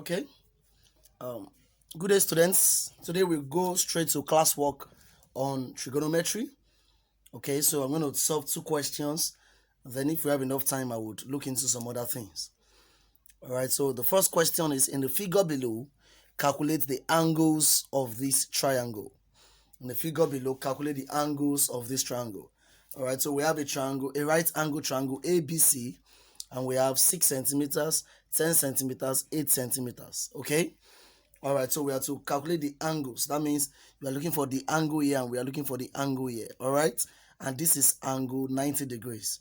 Okay. Um, Good day, students. Today we go straight to classwork on trigonometry. Okay, so I'm going to solve two questions. Then, if we have enough time, I would look into some other things. All right. So the first question is in the figure below. Calculate the angles of this triangle. In the figure below, calculate the angles of this triangle. All right. So we have a triangle, a right angle triangle ABC, and we have 6 centimeters, 10 centimeters, 8 centimeters. Okay. All right, so we have to calculate the angles. That means we are looking for the angle here and we are looking for the angle here. All right, and this is angle 90 degrees.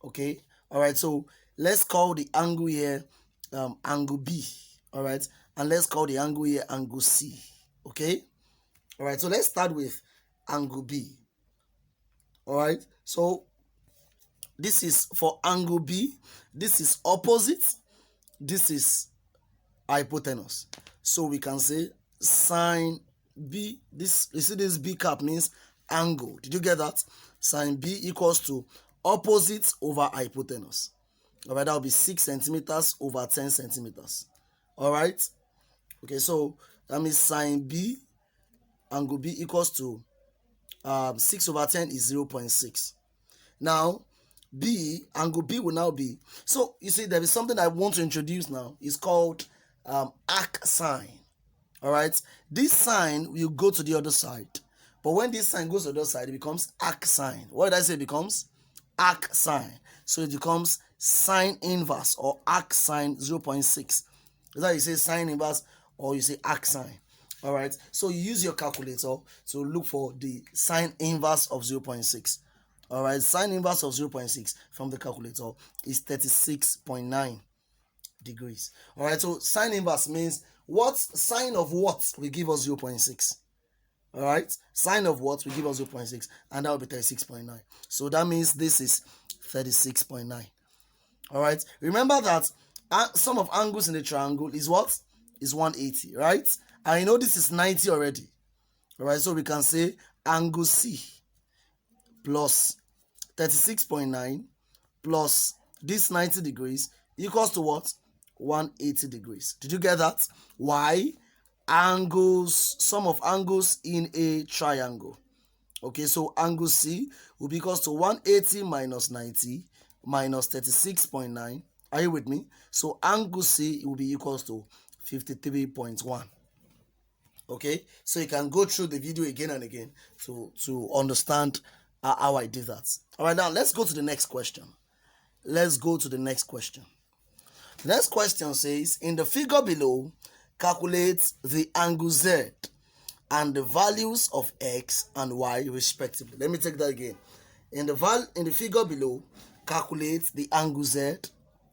Okay. All right, so let's call the angle here angle B. All right, and let's call the angle here angle C. Okay. All right, so let's start with angle B. All right, so this is for angle B. This is opposite. This is hypotenuse. So we can say sine B, this, you see this B cap means angle. Did you get that? Sine B equals to opposite over hypotenuse. All right, that will be 6 centimeters over 10 centimeters. All right. Okay, so that means sine B, angle B equals to 6 over 10 is 0.6. Now, B, angle B will now be, so you see there is something I want to introduce now. It's called arc sine. All right, this sine will go to the other side, but when this sine goes to the other side, it becomes arc sine. What did I say? It becomes arc sine. So it becomes sine inverse or arc sine 0.6. Is that you say sine inverse or you say arc sine? All right, so you use your calculator to look for the sine inverse of 0.6. All right, sine inverse of 0.6 from the calculator is 36.9 degrees. All right, so sine inverse means what sine of what will give us 0.6. All right, sine of what will give us 0.6, and that will be 36.9. So that means this is 36.9. all right, remember that sum of angles in the triangle is what? Is 180, right? And you know this is 90 already. All right, so we can say angle C plus 36.9 plus this 90 degrees equals to what? 180 degrees. Did you get that? Why? Angles, sum of angles in a triangle. Okay, so angle C will be equals to 180 minus 90 minus 36.9. Are you with me? So angle C will be equals to 53.1. Okay, so you can go through the video again and again to understand how I did that. All right, now let's go to the next question. Let's go to the next question. The next question says, in the figure below, calculate the angle Z and the values of X and Y respectively. Let me take that again. In the figure below, calculate the angle Z,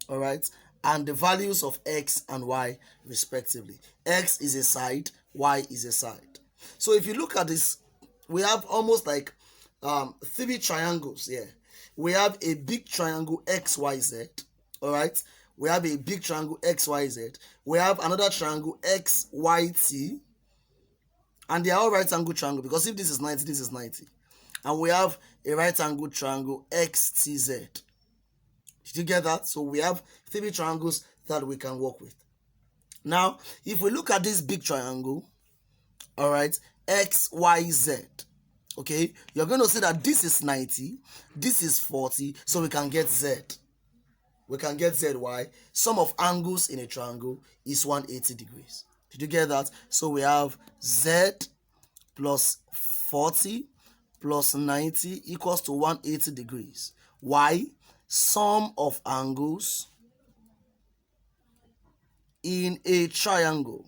all right, and the values of X and Y respectively. X is a side, Y is a side. So if you look at this, we have almost like 3 triangles here. We have a big triangle XYZ, all right. We have a big triangle XYZ. We have another triangle XYT, and they are all right angle triangle, because if this is 90, this is 90. And we have a right angle triangle XTZ. Did you get that? So we have 3 triangles that we can work with. Now, if we look at this big triangle, all right, XYZ, okay, you're going to see that this is 90, this is 40, so we can get Z. We can get ZY. Sum of angles in a triangle is 180 degrees. Did you get that? So we have Z plus 40 plus 90 equals to 180 degrees. Why? Sum of angles in a triangle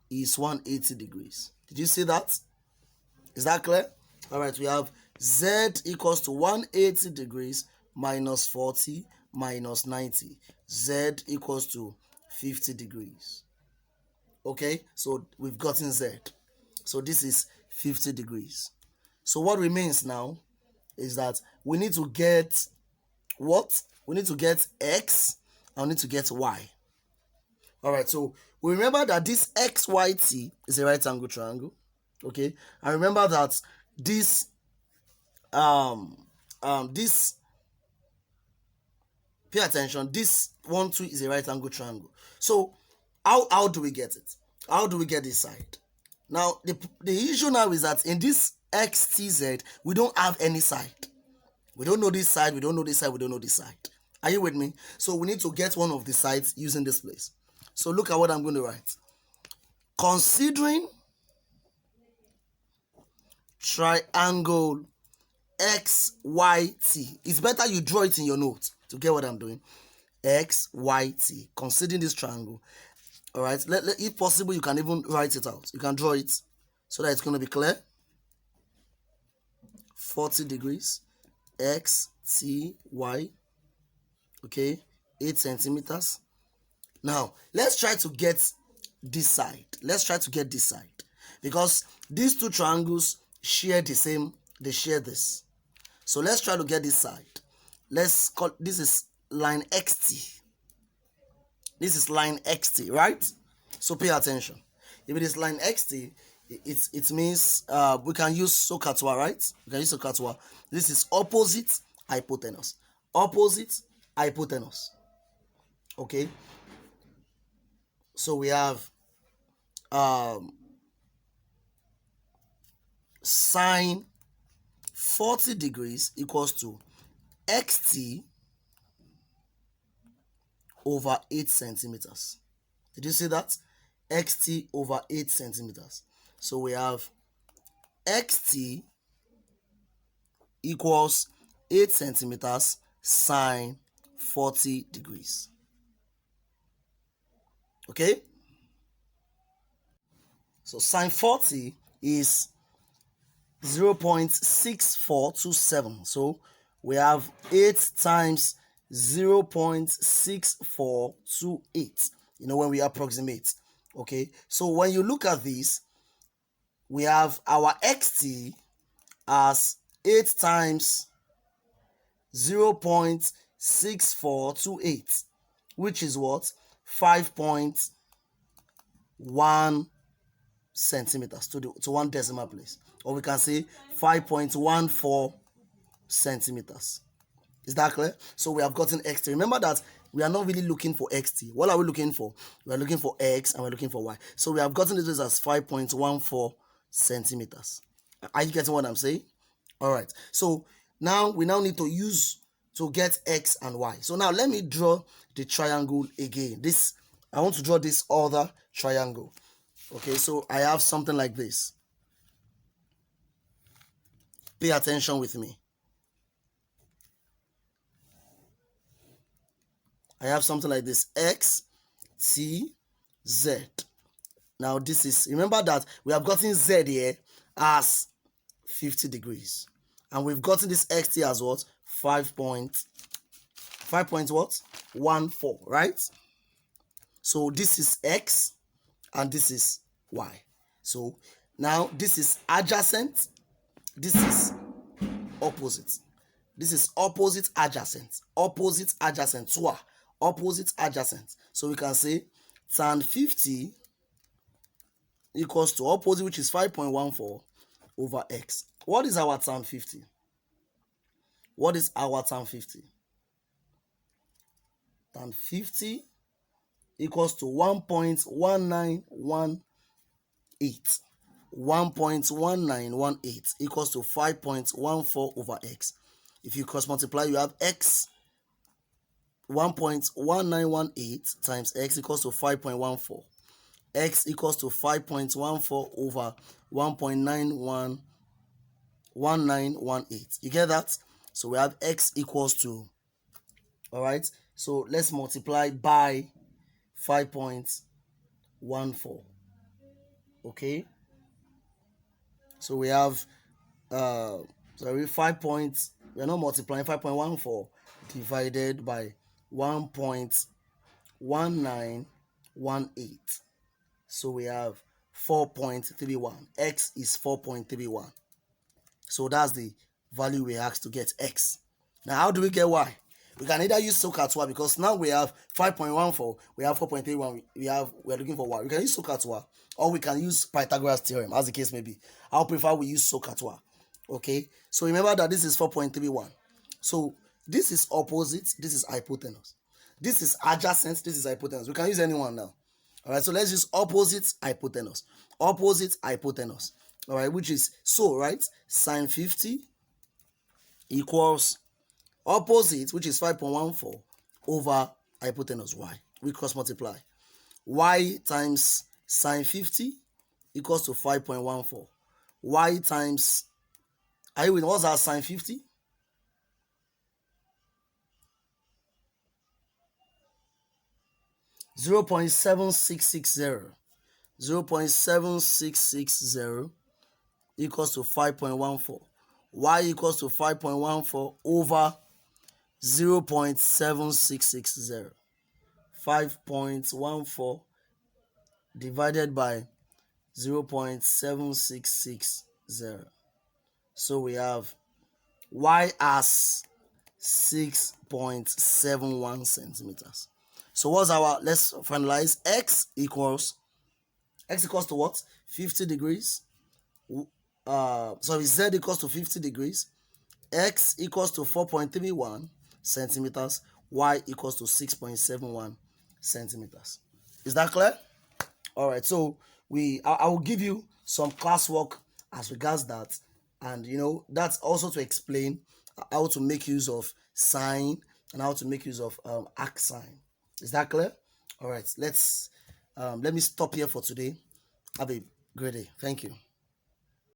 is 180 degrees. Did you see that? Is that clear? All right, we have Z equals to 180 degrees minus 40 minus 90. Z equals to 50 degrees. Okay, so we've gotten Z. So this is 50 degrees. So what remains now is that we need to get what? We need to get X and we need to get Y. All right, so we remember that this XYT is a right angle triangle. Okay, and remember that this pay attention, this 1 2 is a right angle triangle. So How do we get it? How do we get this side? Now, the issue now is that in this xtz, we don't have any side. We don't know this side, we don't know this side, we don't know this side. Are you with me? So we need to get one of the sides using this place. So look at what I'm going to write. Considering triangle XYT. It's better you draw it in your notes to get what I'm doing. XYT. Considering this triangle. Alright, if possible, you can even write it out. You can draw it so that it's going to be clear. 40 degrees. X, T, Y. Okay, 8 centimeters. Now, let's try to get this side. Let's try to get this side. Because these two triangles share the same, they share this. So let's try to get this side. Let's call, this is line XT. This is line XT, right? So pay attention. If it is line XT, it means we can use SOHCAHTOA, right? We can use SOHCAHTOA. This is opposite hypotenuse. Opposite hypotenuse. Okay. So we have sine 40 degrees equals to xt over 8 centimeters. Did you see that? Xt over 8 centimeters. So we have xt equals 8 centimeters sine 40 degrees. Okay? So sine 40 is 0.6427. So we have 8 times 0.6428, when we approximate. Okay, so when you look at this, we have our xt as 8 times 0.6428, which is what? 5.1 centimeters to one decimal place, or we can say 5.14 centimeters. Is that clear? So we have gotten xt. Remember that we are not really looking for xt. What are we looking for? We are looking for x and we're looking for y. So we have gotten this as 5.14 centimeters. Are you getting what I'm saying? All right. So now we need to use to get x and y. So now let me draw the triangle again. I want to draw this other triangle. Okay, so I have something like this. Pay attention with me. I have something like this, X, T, Z. Now this is, remember that we have gotten Z here as 50 degrees. And we've gotten this XT as what? 5.14, right? So this is X and this is Y. So now this is adjacent, this is opposite. This is opposite adjacent, opposite adjacent, opposite adjacent. So we can say tan 50 equals to opposite, which is 5.14 over x. What is our tan 50? What is our tan 50? Tan 50 equals to 1.1918. 1.1918 equals to 5.14 over x. If you cross multiply, you have x 1.1918 times x equals to 5.14. X equals to 5.14 over 1.1918. You get that? So we have x equals to, all right, so let's multiply by 5.14. Okay, so we have we are not multiplying, 5.14 divided by 1.1918. So we have 4.31. X is 4.31. So that's the value we asked to get x. Now how do we get y? We can either use SOHCAHTOA, because now we have 5.14, we have 4.31, we are looking for y. We can use SOHCAHTOA, or we can use Pythagoras theorem, as the case may be. I'll prefer we use SOHCAHTOA. Okay, so remember that this is 4.31. So this is opposite, this is hypotenuse. This is adjacent, this is hypotenuse. We can use anyone now. All right, so let's use opposite hypotenuse. Opposite hypotenuse. All right, which is so, right? Sine 50 equals opposite, which is 5.14 over hypotenuse y. We cross multiply. Y times sine 50 equals to 5.14. Y times, are you with, what's our sine 50? 0.7660. 0.7660 equals to 5.14. Y equals to 5.14 over 0.7660. 5.14 divided by 0.7660. So we have y as 6.71 centimeters. So what's our, let's finalize. X equals to what? 50 degrees. Sorry, Z equals to 50 degrees. X equals to 4.31 centimeters. Y equals to 6.71 centimeters. Is that clear? All right, so I will give you some classwork as regards that, and that's also to explain how to make use of sine and how to make use of arc sine. Is that clear? All right, let me stop here for today. Have a great day. Thank you.